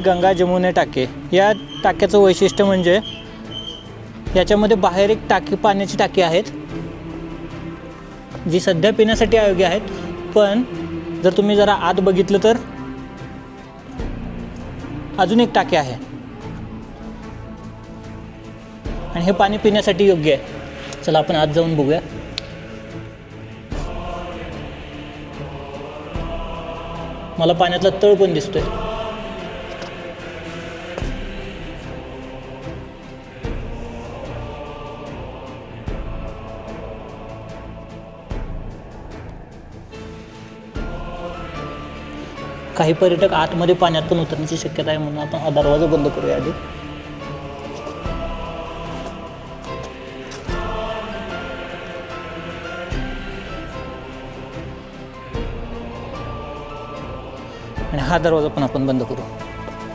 गंगा जमुने टाके, या टाक्याचं वैशिष्ट्य म्हणजे याच्यामध्ये बाहेर एक टाकी, पाण्याची टाकी आहेत जी सध्या पिण्यासाठी अयोग्य आहेत, पण जर तुम्ही जरा आत बघितलं तर अजून एक टाकी आहे आणि हे पाणी पिण्यासाठी योग्य आहे. चला आपण आत जाऊन बघूया. मला पाण्यातला तळ पण दिसतोय. काही पर्यटक आतमध्ये पाण्यात पण उतरण्याची शक्यता आहे, म्हणून आपण हा दरवाजा बंद करूया आधी. आणि हा दरवाजा पण आपण बंद करू.